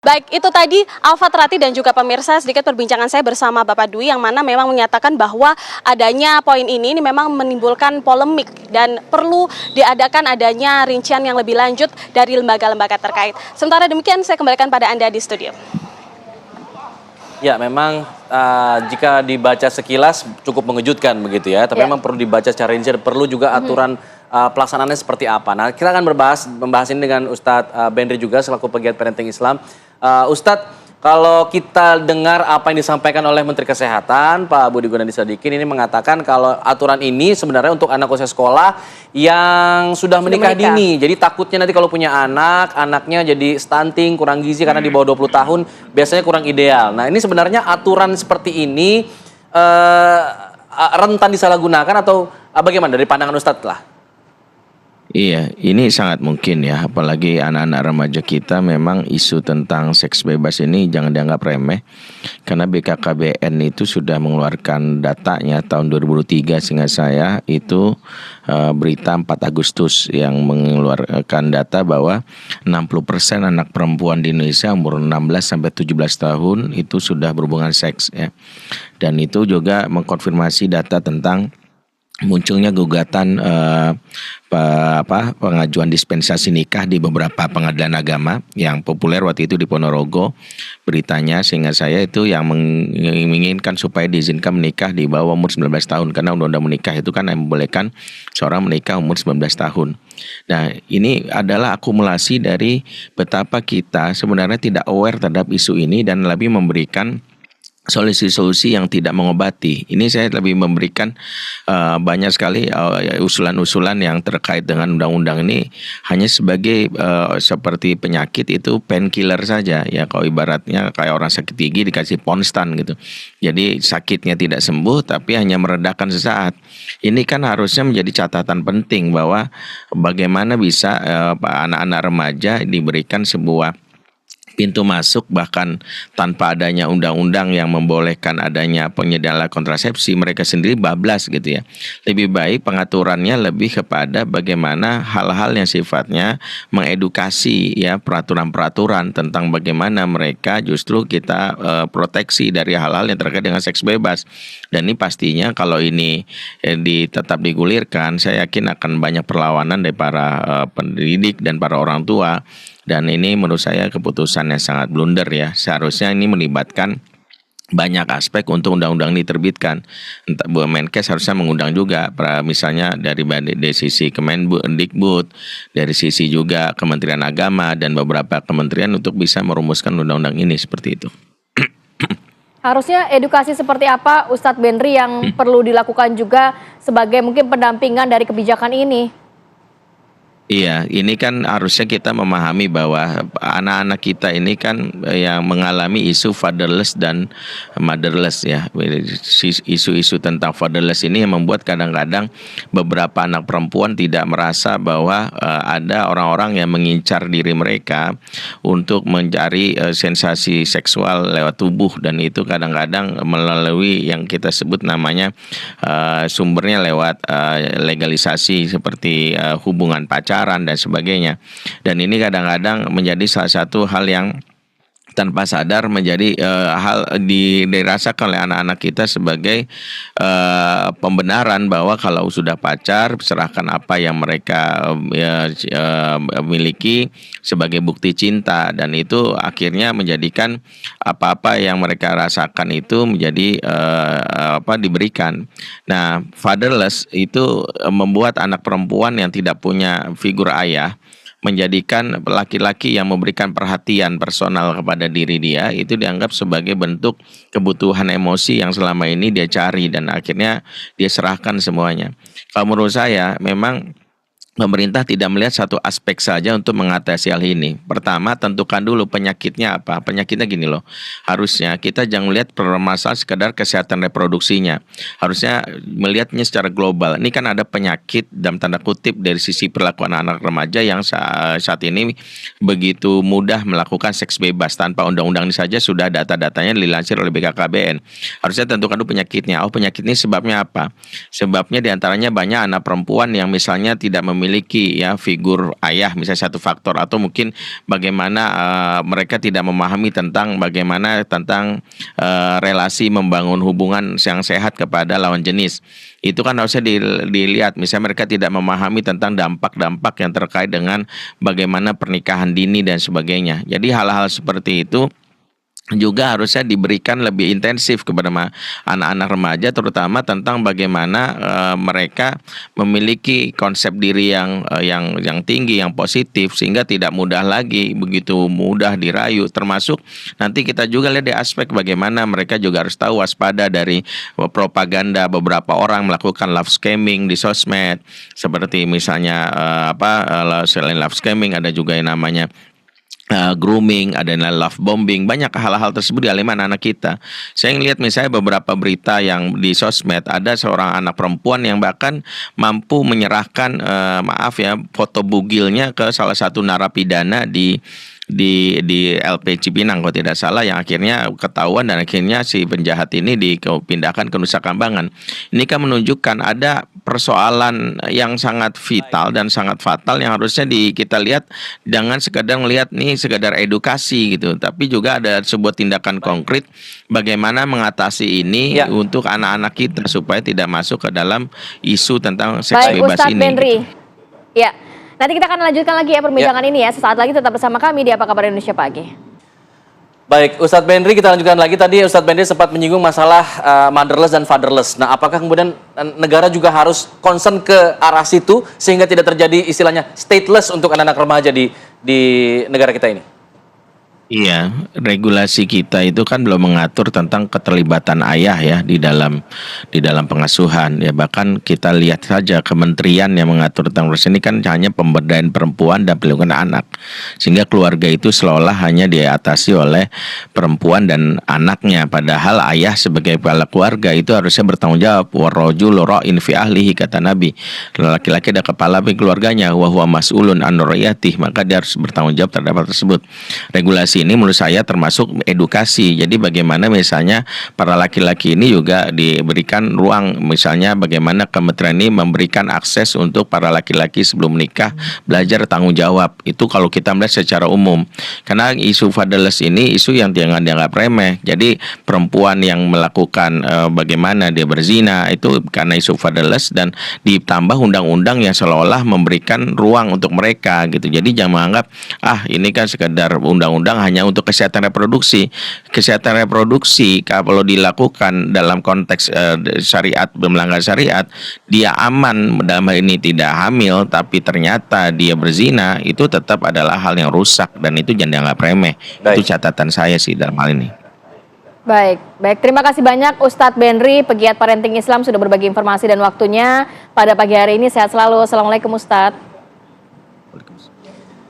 Baik, itu tadi Alfa Trati dan juga pemirsa sedikit perbincangan saya bersama Bapak Dwi yang mana memang menyatakan bahwa adanya poin ini memang menimbulkan polemik dan perlu diadakan adanya rincian yang lebih lanjut dari lembaga-lembaga terkait. Sementara demikian saya kembalikan pada Anda di studio. Ya, memang jika dibaca sekilas cukup mengejutkan begitu ya, tapi memang perlu dibaca secara rinci, perlu juga aturan pelaksanaannya seperti apa. Nah, kita akan membahas ini dengan Ustadz Benri juga selaku pegiat parenting Islam. Ustadz, kalau kita dengar apa yang disampaikan oleh Menteri Kesehatan, Pak Budi Gunadi Sadikin ini mengatakan kalau aturan ini sebenarnya untuk anak usia sekolah yang sudah menikah dini. Jadi takutnya nanti kalau punya anak, anaknya jadi stunting, kurang gizi karena di bawah 20 tahun, biasanya kurang ideal. Nah, ini sebenarnya aturan seperti ini rentan disalahgunakan atau bagaimana dari pandangan Ustadz lah? Iya, ini sangat mungkin ya, apalagi anak-anak remaja kita memang isu tentang seks bebas ini jangan dianggap remeh. Karena BKKBN itu sudah mengeluarkan datanya tahun 2003 sehingga saya itu berita 4 Agustus yang mengeluarkan data bahwa 60% anak perempuan di Indonesia umur 16 sampai 17 tahun itu sudah berhubungan seks ya. Dan itu juga mengkonfirmasi data tentang munculnya gugatan pengajuan dispensasi nikah di beberapa pengadilan agama yang populer waktu itu di Ponorogo beritanya, sehingga saya itu yang menginginkan supaya diizinkan menikah di bawah umur 19 tahun karena undang-undang menikah itu kan yang membolehkan seorang menikah umur 19 tahun. Nah, ini adalah akumulasi dari betapa kita sebenarnya tidak aware terhadap isu ini dan lebih memberikan solusi-solusi yang tidak mengobati. Ini saya lebih memberikan banyak sekali usulan-usulan yang terkait dengan undang-undang ini hanya sebagai seperti penyakit itu painkiller saja ya, kalau ibaratnya kayak orang sakit gigi dikasih ponstan gitu. Jadi sakitnya tidak sembuh tapi hanya meredakan sesaat. Ini kan harusnya menjadi catatan penting bahwa bagaimana bisa anak-anak remaja diberikan sebuah pintu masuk bahkan tanpa adanya undang-undang yang membolehkan adanya penyediaan kontrasepsi, mereka sendiri bablas gitu ya. Lebih baik pengaturannya lebih kepada bagaimana hal-hal yang sifatnya mengedukasi ya, peraturan-peraturan tentang bagaimana mereka justru kita proteksi dari hal-hal yang terkait dengan seks bebas. Dan ini pastinya kalau ini tetap digulirkan, saya yakin akan banyak perlawanan dari para pendidik dan para orang tua. Dan ini menurut saya keputusan yang sangat blunder ya. Seharusnya ini melibatkan banyak aspek untuk undang-undang ini diterbitkan. Menkes harusnya mengundang juga, misalnya dari sisi Kemendikbud, dari sisi juga Kementerian Agama dan beberapa kementerian untuk bisa merumuskan undang-undang ini seperti itu. Harusnya edukasi seperti apa Ustadz Benri yang perlu dilakukan juga sebagai mungkin pendampingan dari kebijakan ini? Iya, ini kan harusnya kita memahami bahwa anak-anak kita ini kan yang mengalami isu fatherless dan motherless ya. Isu-isu tentang fatherless ini yang membuat kadang-kadang beberapa anak perempuan tidak merasa bahwa ada orang-orang yang mengincar diri mereka untuk mencari sensasi seksual lewat tubuh, dan itu kadang-kadang melalui yang kita sebut namanya sumbernya lewat legalisasi seperti hubungan pacaran dan sebagainya. Dan ini kadang-kadang menjadi salah satu hal yang tanpa sadar menjadi hal dirasakan oleh anak-anak kita sebagai pembenaran bahwa kalau sudah pacar serahkan apa yang mereka miliki sebagai bukti cinta, dan itu akhirnya menjadikan apa-apa yang mereka rasakan itu menjadi diberikan. Nah, fatherless itu membuat anak perempuan yang tidak punya figur ayah menjadikan laki-laki yang memberikan perhatian personal kepada diri dia itu dianggap sebagai bentuk kebutuhan emosi yang selama ini dia cari, dan akhirnya dia serahkan semuanya. Kalau menurut saya memang pemerintah tidak melihat satu aspek saja untuk mengatasi hal ini. Pertama, tentukan dulu penyakitnya apa. Penyakitnya gini loh, harusnya kita jangan melihat permasalahan sekedar kesehatan reproduksinya. Harusnya melihatnya secara global. Ini kan ada penyakit dalam tanda kutip dari sisi perilaku anak-anak remaja yang saat ini begitu mudah melakukan seks bebas. Tanpa undang-undang ini saja sudah data-datanya dilansir oleh BKKBN. Harusnya tentukan dulu penyakitnya. Oh, penyakit ini sebabnya apa? Sebabnya diantaranya banyak anak perempuan yang misalnya tidak memiliki memiliki ya figur ayah misalnya satu faktor, atau mungkin bagaimana mereka tidak memahami tentang bagaimana tentang relasi membangun hubungan yang sehat kepada lawan jenis. Itu kan harusnya dilihat, misalnya mereka tidak memahami tentang dampak-dampak yang terkait dengan bagaimana pernikahan dini dan sebagainya. Jadi hal-hal seperti itu juga harusnya diberikan lebih intensif kepada anak-anak remaja, terutama tentang bagaimana mereka memiliki konsep diri yang tinggi, yang positif, sehingga tidak mudah lagi begitu mudah dirayu. Termasuk nanti kita juga lihat di aspek bagaimana mereka juga harus tahu waspada dari propaganda beberapa orang melakukan love scamming di sosmed, seperti misalnya selain love scamming ada juga yang namanya grooming, ada love bombing, banyak hal-hal tersebut dialami anak-anak kita. Saya ngelihat misalnya beberapa berita yang di sosmed, ada seorang anak perempuan yang bahkan mampu menyerahkan foto bugilnya ke salah satu narapidana di LP Cipinang kalau tidak salah, yang akhirnya ketahuan dan akhirnya si penjahat ini dipindahkan ke Nusa Kambangan. Ini kan menunjukkan ada persoalan yang sangat vital dan sangat fatal yang harusnya kita lihat, jangan sekedar melihat nih sekedar edukasi gitu, tapi juga ada sebuah tindakan konkret bagaimana mengatasi ini untuk anak-anak kita supaya tidak masuk ke dalam isu tentang seks bebas Ustadz ini. Benri. Gitu. Ya. Nanti kita akan lanjutkan lagi ya perbincangan ini ya. Sesaat lagi tetap bersama kami di Apa Kabar Indonesia Pagi. Baik, Ustadz Benri, kita lanjutkan lagi. Tadi Ustadz Benri sempat menyinggung masalah motherless dan fatherless. Nah, apakah kemudian negara juga harus concern ke arah situ sehingga tidak terjadi istilahnya stateless untuk anak-anak remaja di negara kita ini? Iya, regulasi kita itu kan belum mengatur tentang keterlibatan ayah ya di dalam pengasuhan ya. Bahkan kita lihat saja kementerian yang mengatur tentang ini kan hanya pemberdayaan perempuan dan pelindungan anak, sehingga keluarga itu seolah hanya diatasi oleh perempuan dan anaknya, padahal ayah sebagai kepala keluarga itu harusnya bertanggung jawab. Warrajulu ra'in fi ahlihi, kata Nabi, laki-laki ada kepala keluarganya, wa huwa mas'ulun an ra'iyatihi, maka dia harus bertanggung jawab terhadap hal tersebut. Regulasi ini menurut saya termasuk edukasi. Jadi bagaimana misalnya para laki-laki ini juga diberikan ruang, misalnya bagaimana kementerian ini memberikan akses untuk para laki-laki sebelum menikah belajar tanggung jawab. Itu kalau kita melihat secara umum. Karena isu fatherless ini isu yang jangan dianggap remeh. Jadi perempuan yang melakukan bagaimana dia berzina itu karena isu fatherless, dan ditambah undang-undang yang seolah-olah memberikan ruang untuk mereka gitu. Jadi jangan menganggap ini kan sekedar undang-undang hanya untuk kesehatan reproduksi. Kesehatan reproduksi kalau dilakukan dalam konteks syariat, melanggar syariat, dia aman dalam hal ini tidak hamil, tapi ternyata dia berzina, itu tetap adalah hal yang rusak dan itu jangan dianggap remeh. Itu catatan saya sih dalam hal ini. Baik. Terima kasih banyak Ustadz Benri, pegiat parenting Islam, sudah berbagi informasi dan waktunya pada pagi hari ini. Sehat selalu. Assalamualaikum Ustadz.